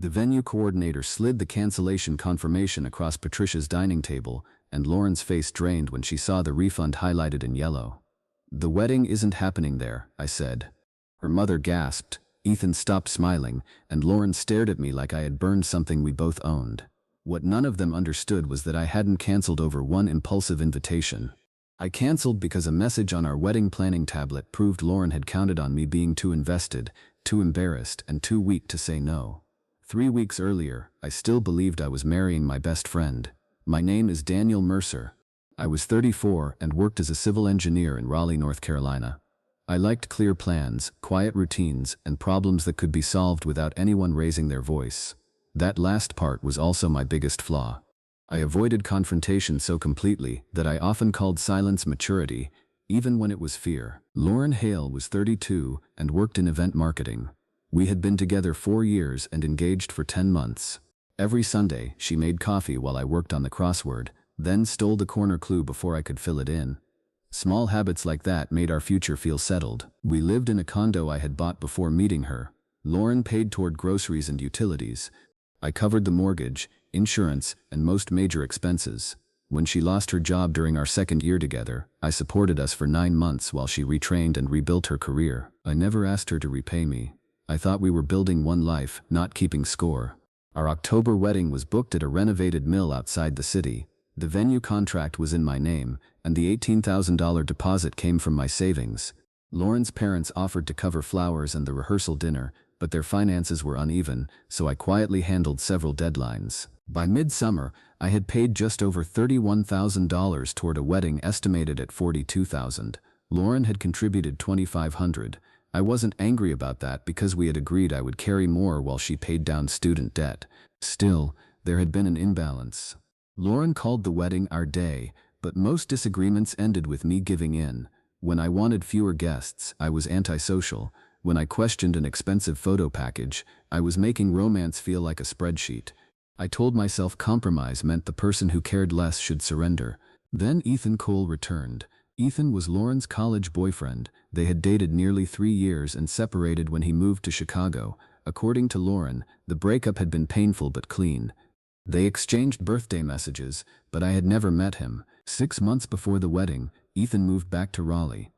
The venue coordinator slid the cancellation confirmation across Patricia's dining table, and Lauren's face drained when she saw the refund highlighted in yellow. "The wedding isn't happening there," I said. Her mother gasped. Ethan stopped smiling, and Lauren stared at me like I had burned something we both owned. What none of them understood was that I hadn't canceled over one impulsive invitation. I canceled because a message on our wedding planning tablet proved Lauren had counted on me being too invested, too embarrassed, and too weak to say no. 3 weeks earlier, I still believed I was marrying my best friend. My name is Daniel Mercer. I was 34 and worked as a civil engineer in Raleigh, North Carolina. I liked clear plans, quiet routines, and problems that could be solved without anyone raising their voice. That last part was also my biggest flaw. I avoided confrontation so completely that I often called silence maturity, even when it was fear. Lauren Hale was 32 and worked in event marketing. We had been together 4 years and engaged for 10 months. Every Sunday, she made coffee while I worked on the crossword, then stole the corner clue before I could fill it in. Small habits like that made our future feel settled. We lived in a condo I had bought before meeting her. Lauren paid toward groceries and utilities. I covered the mortgage, insurance, and most major expenses. When she lost her job during our second year together, I supported us for 9 months while she retrained and rebuilt her career. I never asked her to repay me. I thought we were building one life, not keeping score. Our October wedding was booked at a renovated mill outside the city. The venue contract was in my name, and the $18,000 deposit came from my savings. Lauren's parents offered to cover flowers and the rehearsal dinner, but their finances were uneven, so I quietly handled several deadlines. By midsummer, I had paid just over $31,000 toward a wedding estimated at $42,000. Lauren had contributed $2,500. I wasn't angry about that because we had agreed I would carry more while she paid down student debt. Still, there had been an imbalance. Lauren called the wedding our day, but most disagreements ended with me giving in. When I wanted fewer guests, I was antisocial. When I questioned an expensive photo package, I was making romance feel like a spreadsheet. I told myself compromise meant the person who cared less should surrender. Then Ethan Cole returned. Ethan was Lauren's college boyfriend. They had dated nearly 3 years and separated when he moved to Chicago. According to Lauren, the breakup had been painful but clean. They exchanged birthday messages, but I had never met him. 6 months before the wedding, Ethan moved back to Raleigh.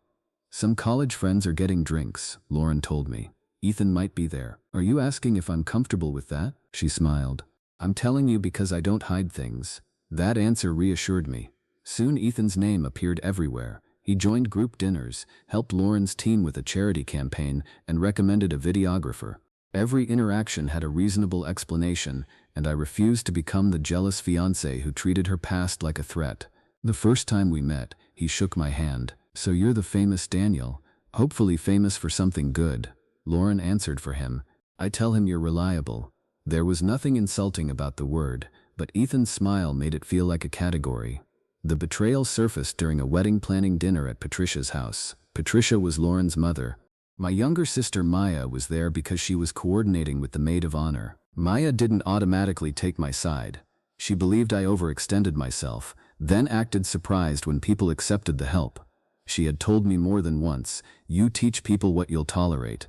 "Some college friends are getting drinks," Lauren told me. "Ethan might be there." "Are you asking if I'm comfortable with that?" She smiled. "I'm telling you because I don't hide things." That answer reassured me. Soon Ethan's name appeared everywhere. He joined group dinners, helped Lauren's team with a charity campaign, and recommended a videographer. Every interaction had a reasonable explanation, and I refused to become the jealous fiancé who treated her past like a threat. The first time we met, he shook my hand. "So you're the famous Daniel, hopefully famous for something good." Lauren answered for him. "I tell him you're reliable." There was nothing insulting about the word, but Ethan's smile made it feel like a category. The betrayal surfaced during a wedding planning dinner at Patricia's house. Patricia was Lauren's mother. My younger sister Maya was there because she was coordinating with the maid of honor. Maya didn't automatically take my side. She believed I overextended myself, then acted surprised when people accepted the help. She had told me more than once, "You teach people what you'll tolerate."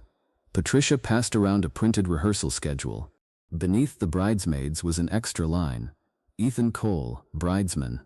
Patricia passed around a printed rehearsal schedule. Beneath the bridesmaids was an extra line. "Ethan Cole, bridesman."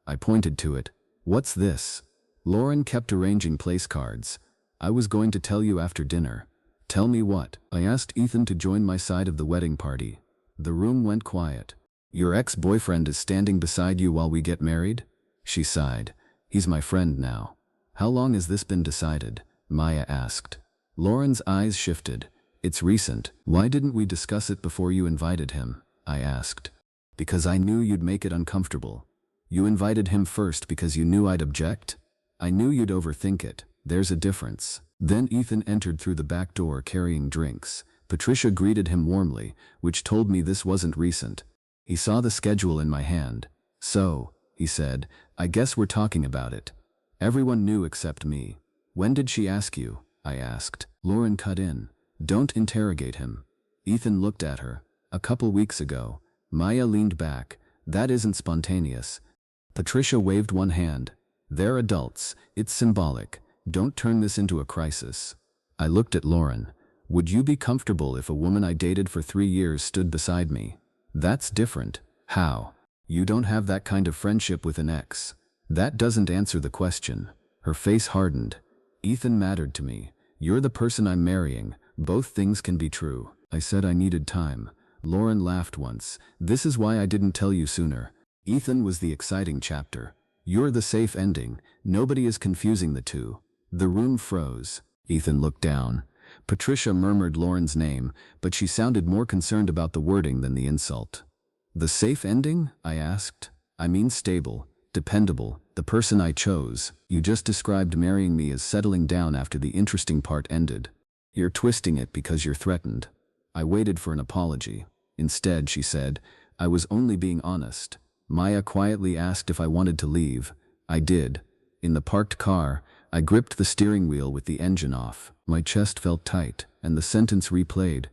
I pointed to it. "What's this?" Lauren kept arranging place cards. "I was going to tell you after dinner." "Tell me what?" I asked Ethan to join my side of the wedding party. The room went quiet. "Your ex-boyfriend is standing beside you while we get married?" She sighed. "He's my friend now." "How long has this been decided?" Maya asked. Lauren's eyes shifted. "It's recent." "Why didn't we discuss it before you invited him?" I asked. "Because I knew you'd make it uncomfortable." "You invited him first because you knew I'd object?" "I knew you'd overthink it. There's a difference." Then Ethan entered through the back door carrying drinks. Patricia greeted him warmly, which told me this wasn't recent. He saw the schedule in my hand. "So," he said, "I guess we're talking about it." Everyone knew except me. "When did she ask you?" I asked. Lauren cut in. "Don't interrogate him." Ethan looked at her. "A couple weeks ago." Maya leaned back. "That isn't spontaneous." Patricia waved one hand. "They're adults. It's symbolic. Don't turn this into a crisis." I looked at Lauren. Would you be comfortable if a woman I dated for 3 years stood beside me? That's different. How? You don't have that kind of friendship with an ex. That doesn't answer the question. Her face hardened. Ethan mattered to me. You're the person I'm marrying. Both things can be true. I said I needed time. Lauren laughed once. This is why I didn't tell you sooner. Ethan was the exciting chapter. You're the safe ending. Nobody is confusing the two. The room froze. Ethan looked down. Patricia murmured Lauren's name, but she sounded more concerned about the wording than the insult. The safe ending? I asked. I mean stable, dependable, the person I chose. You just described marrying me as settling down after the interesting part ended. You're twisting it because you're threatened. I waited for an apology. Instead, she said, I was only being honest. Maya quietly asked if I wanted to leave. I did. In the parked car, I gripped the steering wheel with the engine off. My chest felt tight, and the sentence replayed.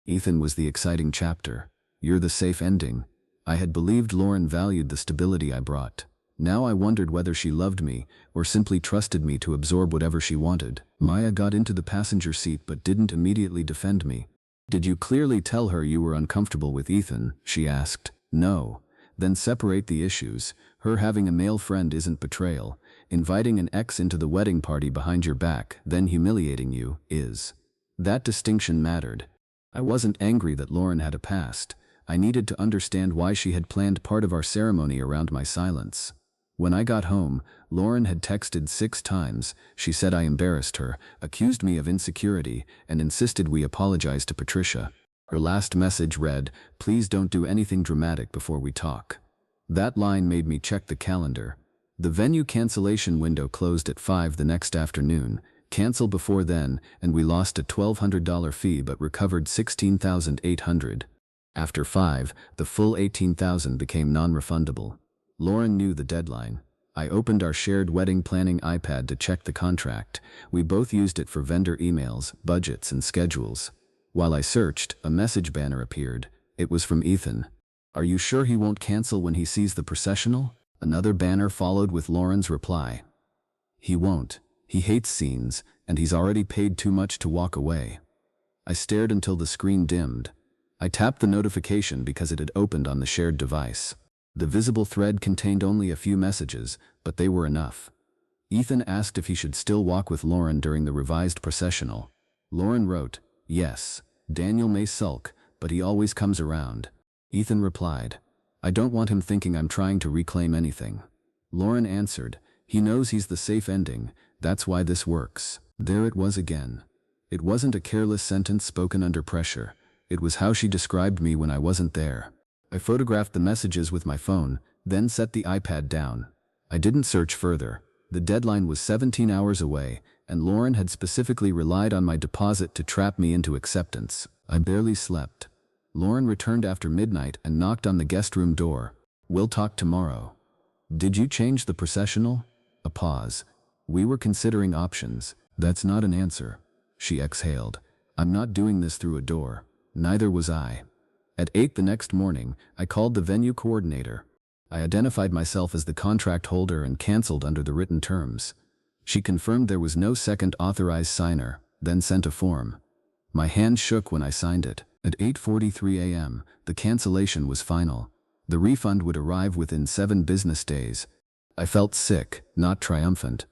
Ethan was the exciting chapter. You're the safe ending. I had believed Lauren valued the stability I brought. Now I wondered whether she loved me, or simply trusted me to absorb whatever she wanted. Maya got into the passenger seat but didn't immediately defend me. Did you clearly tell her you were uncomfortable with Ethan? She asked. No. Then separate the issues. Her having a male friend isn't betrayal. Inviting an ex into the wedding party behind your back, then humiliating you, is. That distinction mattered. I wasn't angry that Lauren had a past. I needed to understand why she had planned part of our ceremony around my silence. When I got home, Lauren had texted 6 times. She said I embarrassed her, accused me of insecurity, and insisted we apologize to Patricia. Her last message read, "Please don't do anything dramatic before we talk." That line made me check the calendar. The venue cancellation window closed at 5 the next afternoon. Cancel before then, and we lost a $1,200 fee but recovered $16,800. After 5, the full $18,000 became non-refundable. Lauren knew the deadline. I opened our shared wedding planning iPad to check the contract. We both used it for vendor emails, budgets, and schedules. While I searched, a message banner appeared. It was from Ethan. Are you sure he won't cancel when he sees the processional? Another banner followed with Lauren's reply. He won't. He hates scenes, and he's already paid too much to walk away. I stared until the screen dimmed. I tapped the notification because it had opened on the shared device. The visible thread contained only a few messages, but they were enough. Ethan asked if he should still walk with Lauren during the revised processional. Lauren wrote, "Yes. Daniel may sulk, but he always comes around." Ethan replied, "I don't want him thinking I'm trying to reclaim anything." Lauren answered, "He knows he's the safe ending. That's why this works." There it was again. It wasn't a careless sentence spoken under pressure. It was how she described me when I wasn't there. I photographed the messages with my phone, then set the iPad down. I didn't search further. The deadline was 17 hours away, and Lauren had specifically relied on my deposit to trap me into acceptance. I barely slept. Lauren returned after midnight and knocked on the guest room door. "We'll talk tomorrow." "Did you change the processional?" A pause. "We were considering options." "That's not an answer." She exhaled. "I'm not doing this through a door." Neither was I. At 8 the next morning, I called the venue coordinator. I identified myself as the contract holder and canceled under the written terms. She confirmed there was no second authorized signer, then sent a form. My hand shook when I signed it. At 8:43 a.m., the cancellation was final. The refund would arrive within 7 business days. I felt sick, not triumphant.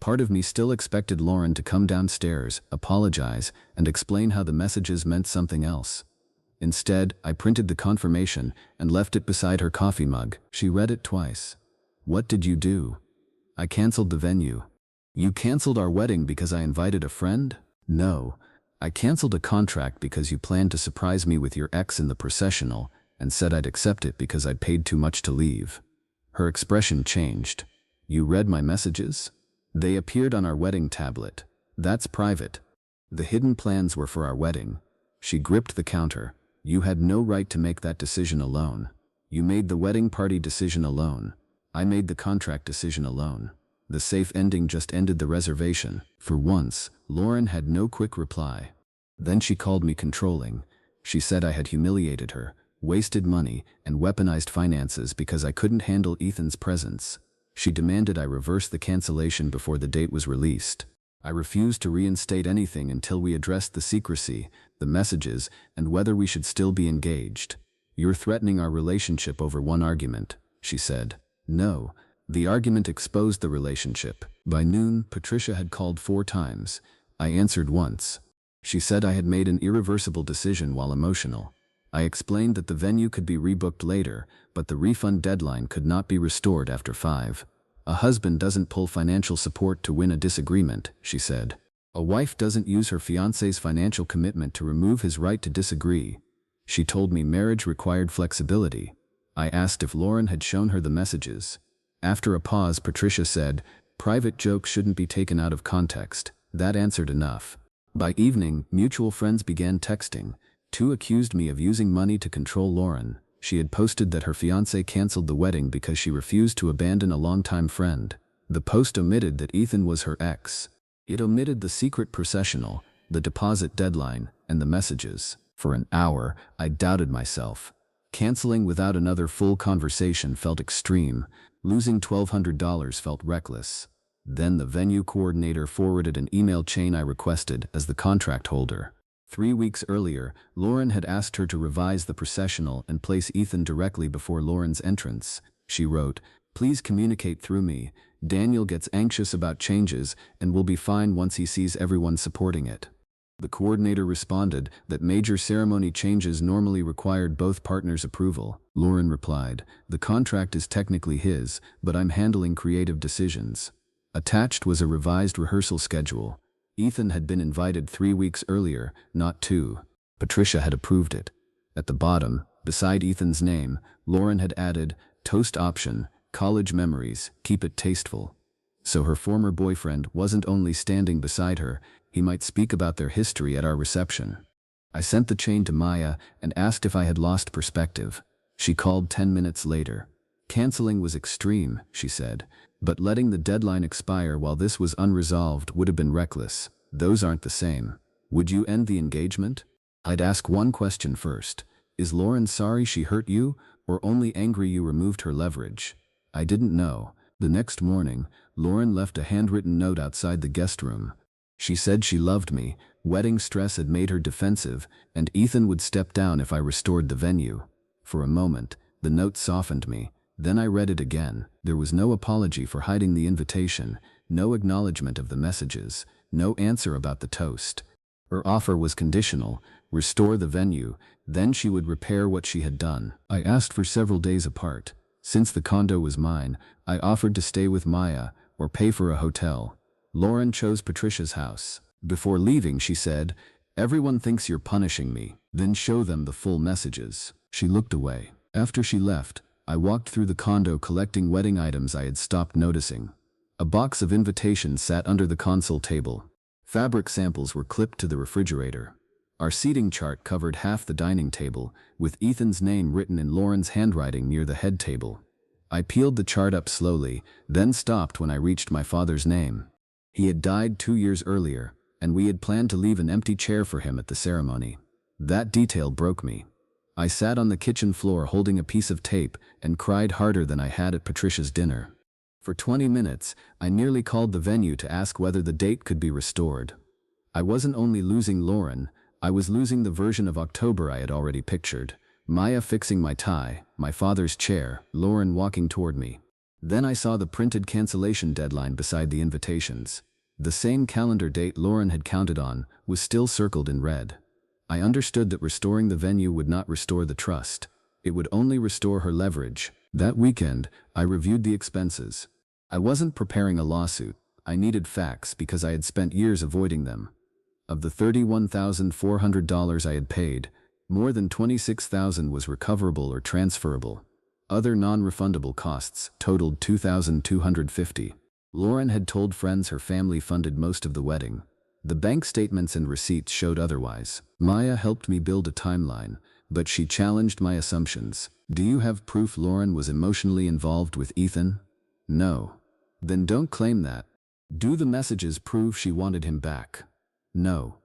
Part of me still expected Lauren to come downstairs, apologize, and explain how the messages meant something else. Instead, I printed the confirmation and left it beside her coffee mug. She read it twice. "What did you do?" "I canceled the venue." "You canceled our wedding because I invited a friend?" "No. I canceled a contract because you planned to surprise me with your ex in the processional and said I'd accept it because I'd paid too much to leave." Her expression changed. "You read my messages?" "They appeared on our wedding tablet. That's private. The hidden plans were for our wedding." She gripped the counter. "You had no right to make that decision alone. You made the wedding party decision alone. I made the contract decision alone. The safe ending just ended the reservation." For once, Lauren had no quick reply. Then she called me controlling. She said I had humiliated her, wasted money, and weaponized finances because I couldn't handle Ethan's presence. She demanded I reverse the cancellation before the date was released. I refused to reinstate anything until we addressed the secrecy, the messages, and whether we should still be engaged. You're threatening our relationship over one argument, she said. No, the argument exposed the relationship. By noon, Patricia had called 4 times. I answered once. She said I had made an irreversible decision while emotional. I explained that the venue could be rebooked later, but the refund deadline could not be restored after 5. A husband doesn't pull financial support to win a disagreement, she said. A wife doesn't use her fiancé's financial commitment to remove his right to disagree. She told me marriage required flexibility. I asked if Lauren had shown her the messages. After a pause, Patricia said, "Private jokes shouldn't be taken out of context." That answered enough. By evening, mutual friends began texting. 2 accused me of using money to control Lauren. She had posted that her fiancé canceled the wedding because she refused to abandon a longtime friend. The post omitted that Ethan was her ex. It omitted the secret processional, the deposit deadline, and the messages. For an hour, I doubted myself. Canceling without another full conversation felt extreme. Losing $1,200 felt reckless. Then the venue coordinator forwarded an email chain I requested as the contract holder. 3 weeks earlier, Lauren had asked her to revise the processional and place Ethan directly before Lauren's entrance. She wrote, "Please communicate through me. Daniel gets anxious about changes and will be fine once he sees everyone supporting it." The coordinator responded that major ceremony changes normally required both partners' approval. Lauren replied, "The contract is technically his, but I'm handling creative decisions." Attached was a revised rehearsal schedule. Ethan had been invited 3 weeks earlier, not 2. Patricia had approved it. At the bottom, beside Ethan's name, Lauren had added, "Toast option, college memories, keep it tasteful." So her former boyfriend wasn't only standing beside her, he might speak about their history at our reception. I sent the chain to Maya and asked if I had lost perspective. She called 10 minutes later. Canceling was extreme, she said, but letting the deadline expire while this was unresolved would have been reckless. Those aren't the same. Would you end the engagement? I'd ask one question first. Is Lauren sorry she hurt you, or only angry you removed her leverage? I didn't know. The next morning, Lauren left a handwritten note outside the guest room. She said she loved me, wedding stress had made her defensive, and Ethan would step down if I restored the venue. For a moment, the note softened me. Then I read it again. There was no apology for hiding the invitation, no acknowledgement of the messages, no answer about the toast. Her offer was conditional: restore the venue, then she would repair what she had done. I asked for several days apart. Since the condo was mine, I offered to stay with Maya or pay for a hotel. Lauren chose Patricia's house. Before leaving, she said, "Everyone thinks you're punishing me. Then show them the full messages." She looked away. After she left, I walked through the condo collecting wedding items I had stopped noticing. A box of invitations sat under the console table. Fabric samples were clipped to the refrigerator. Our seating chart covered half the dining table, with Ethan's name written in Lauren's handwriting near the head table. I peeled the chart up slowly, then stopped when I reached my father's name. He had died 2 years earlier, and we had planned to leave an empty chair for him at the ceremony. That detail broke me. I sat on the kitchen floor holding a piece of tape and cried harder than I had at Patricia's dinner. For 20 minutes, I nearly called the venue to ask whether the date could be restored. I wasn't only losing Lauren, I was losing the version of October I had already pictured. Maya fixing my tie, my father's chair, Lauren walking toward me. Then I saw the printed cancellation deadline beside the invitations. The same calendar date Lauren had counted on was still circled in red. I understood that restoring the venue would not restore the trust. It would only restore her leverage. That weekend, I reviewed the expenses. I wasn't preparing a lawsuit. I needed facts because I had spent years avoiding them. Of the $31,400 I had paid, more than $26,000 was recoverable or transferable. Other non-refundable costs totaled $2,250. Lauren had told friends her family funded most of the wedding. The bank statements and receipts showed otherwise. Maya helped me build a timeline, but she challenged my assumptions. "Do you have proof Lauren was emotionally involved with Ethan?" "No." "Then don't claim that." "Do the messages prove she wanted him back?" "No."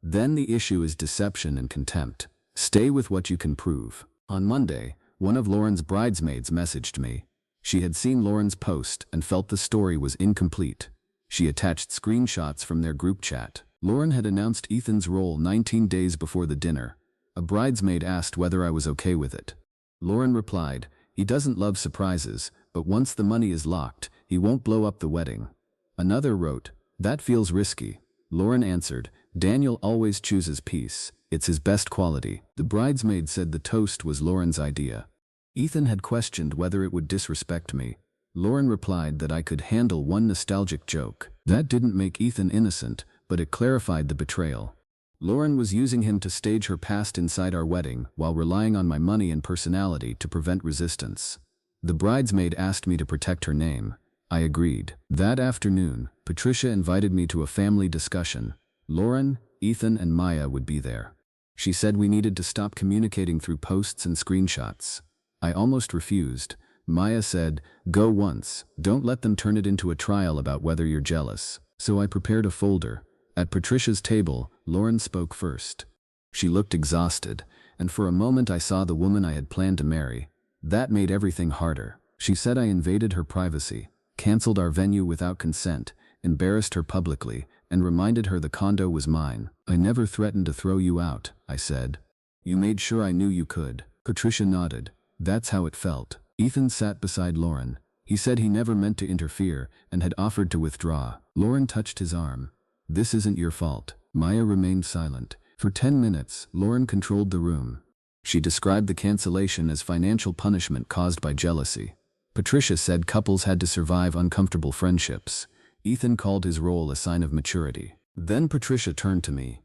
"Then the issue is deception and contempt. Stay with what you can prove." On Monday, one of Lauren's bridesmaids messaged me. She had seen Lauren's post and felt the story was incomplete. She attached screenshots from their group chat. Lauren had announced Ethan's role 19 days before the dinner. A bridesmaid asked whether I was okay with it. Lauren replied, "He doesn't love surprises, but once the money is locked, he won't blow up the wedding." Another wrote, "That feels risky." Lauren answered, "Daniel always chooses peace. It's his best quality." The bridesmaid said the toast was Lauren's idea. Ethan had questioned whether it would disrespect me. Lauren replied that I could handle one nostalgic joke. That didn't make Ethan innocent, but it clarified the betrayal. Lauren was using him to stage her past inside our wedding while relying on my money and personality to prevent resistance. The bridesmaid asked me to protect her name. I agreed. That afternoon, Patricia invited me to a family discussion. Lauren, Ethan, and Maya would be there. She said we needed to stop communicating through posts and screenshots. I almost refused. Maya said, "Go once, don't let them turn it into a trial about whether you're jealous." So I prepared a folder. At Patricia's table, Lauren spoke first. She looked exhausted, and for a moment I saw the woman I had planned to marry. That made everything harder. She said I invaded her privacy, canceled our venue without consent, embarrassed her publicly, and reminded her the condo was mine. "I never threatened to throw you out," I said. "You made sure I knew you could." Patricia nodded. That's how it felt. Ethan sat beside Lauren. He said he never meant to interfere and had offered to withdraw. Lauren touched his arm. "This isn't your fault." Maya remained silent. For 10 minutes, Lauren controlled the room. She described the cancellation as financial punishment caused by jealousy. Patricia said couples had to survive uncomfortable friendships. Ethan called his role a sign of maturity. Then Patricia turned to me.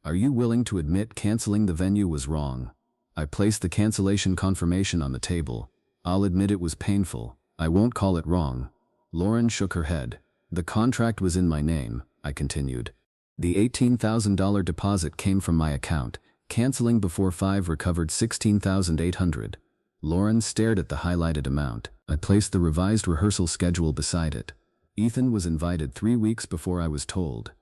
"Are you willing to admit canceling the venue was wrong?" I placed the cancellation confirmation on the table. "I'll admit it was painful. I won't call it wrong." Lauren shook her head. "The contract was in my name," I continued. "The $18,000 deposit came from my account. Canceling before 5 recovered $16,800. Lauren stared at the highlighted amount. I placed the revised rehearsal schedule beside it. Ethan was invited 3 weeks before I was told.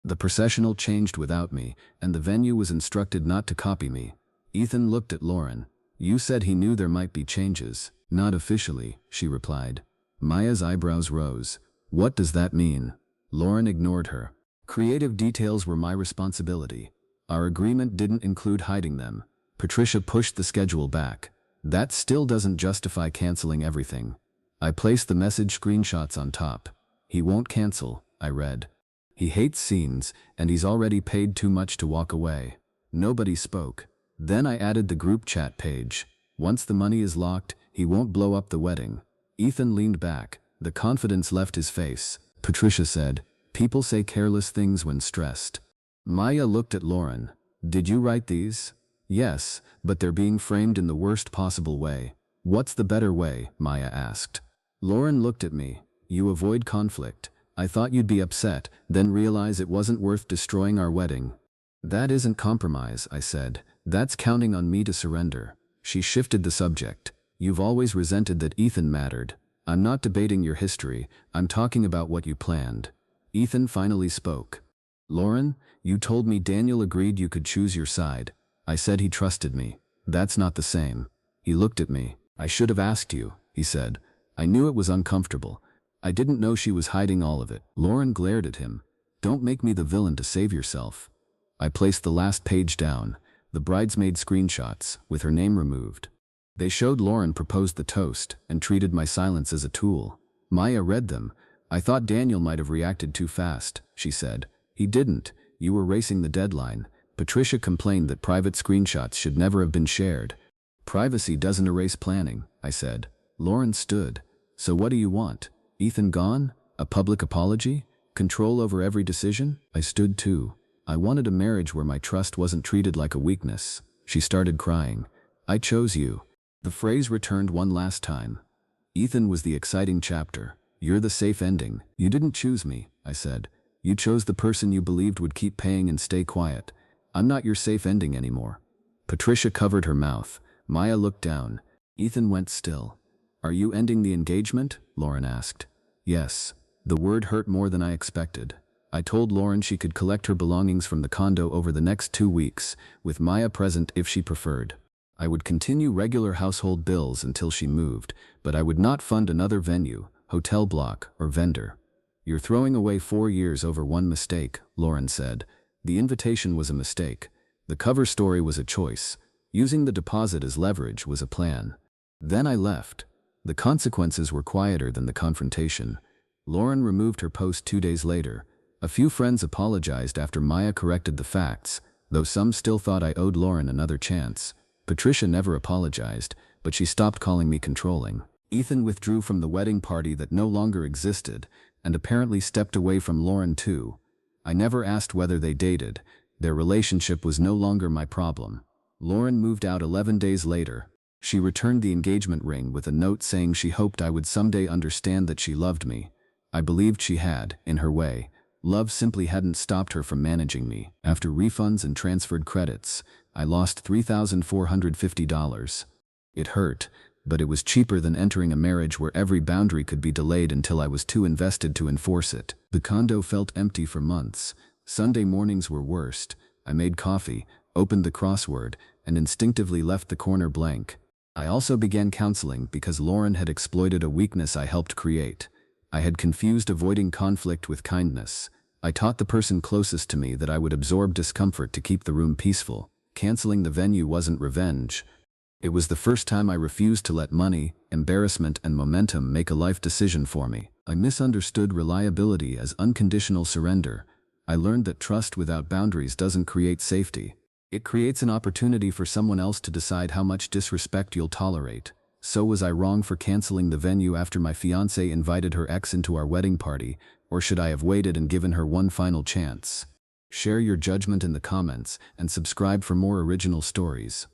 The processional changed without me, and the venue was instructed not to copy me. Ethan looked at Lauren. "You said he knew there might be changes." "Not officially," she replied. Maya's eyebrows rose. "What does that mean?" Lauren ignored her. "Creative details were my responsibility. Our agreement didn't include hiding them." Patricia pushed the schedule back. "That still doesn't justify canceling everything." I placed the message screenshots on top. "He won't cancel," I read. "He hates scenes, and he's already paid too much to walk away." Nobody spoke. Then I added the group chat page. "Once the money is locked, he won't blow up the wedding." Ethan leaned back. The confidence left his face. Patricia said, "People say careless things when stressed." Maya looked at Lauren. "Did you write these?" "Yes, but they're being framed in the worst possible way." "What's the better way?" Maya asked. Lauren looked at me. "You avoid conflict. I thought you'd be upset, then realize it wasn't worth destroying our wedding." "That isn't compromise," I said. "That's counting on me to surrender." She shifted the subject. "You've always resented that Ethan mattered." "I'm not debating your history, I'm talking about what you planned." Ethan finally spoke. "Lauren, you told me Daniel agreed you could choose your side. I said he trusted me. That's not the same." He looked at me. "I should have asked you," he said. "I knew it was uncomfortable. I didn't know she was hiding all of it." Lauren glared at him. "Don't make me the villain to save yourself." I placed the last page down, the bridesmaid screenshots, with her name removed. They showed Lauren proposed the toast and treated my silence as a tool. Maya read them. "I thought Daniel might have reacted too fast," she said. "He didn't. You were racing the deadline." Patricia complained that private screenshots should never have been shared. "Privacy doesn't erase planning," I said. Lauren stood. "So what do you want? Ethan gone? A public apology? Control over every decision?" I stood too. I wanted a marriage where my trust wasn't treated like a weakness. She started crying. "I chose you." The phrase returned one last time. "Ethan was the exciting chapter. You're the safe ending." "You didn't choose me," I said. "You chose the person you believed would keep paying and stay quiet. I'm not your safe ending anymore." Patricia covered her mouth. Maya looked down. Ethan went still. "Are you ending the engagement?" Lauren asked. "Yes." The word hurt more than I expected. I told Lauren she could collect her belongings from the condo over the next 2 weeks, with Maya present if she preferred. I would continue regular household bills until she moved, but I would not fund another venue, hotel block, or vendor. You're throwing away 4 years over one mistake, Lauren said. The invitation was a mistake. The cover story was a choice. Using the deposit as leverage was a plan. Then I left. The consequences were quieter than the confrontation. Lauren removed her post 2 days later. A few friends apologized after Maya corrected the facts, though some still thought I owed Lauren another chance. Patricia never apologized, but she stopped calling me controlling. Ethan withdrew from the wedding party that no longer existed, and apparently stepped away from Lauren too. I never asked whether they dated. Their relationship was no longer my problem. Lauren moved out 11 days later. She returned the engagement ring with a note saying she hoped I would someday understand that she loved me. I believed she had, in her way. Love simply hadn't stopped her from managing me. After refunds and transferred credits, I lost $3,450. It hurt, but it was cheaper than entering a marriage where every boundary could be delayed until I was too invested to enforce it. The condo felt empty for months. Sunday mornings were worst. I made coffee, opened the crossword, and instinctively left the corner blank. I also began counseling because Lauren had exploited a weakness I helped create. I had confused avoiding conflict with kindness. I taught the person closest to me that I would absorb discomfort to keep the room peaceful. Canceling the venue wasn't revenge. It was the first time I refused to let money, embarrassment, and momentum make a life decision for me. I misunderstood reliability as unconditional surrender. I learned that trust without boundaries doesn't create safety. It creates an opportunity for someone else to decide how much disrespect you'll tolerate. So was I wrong for canceling the venue after my fiancée invited her ex into our wedding party, or should I have waited and given her one final chance? Share your judgment in the comments and subscribe for more original stories.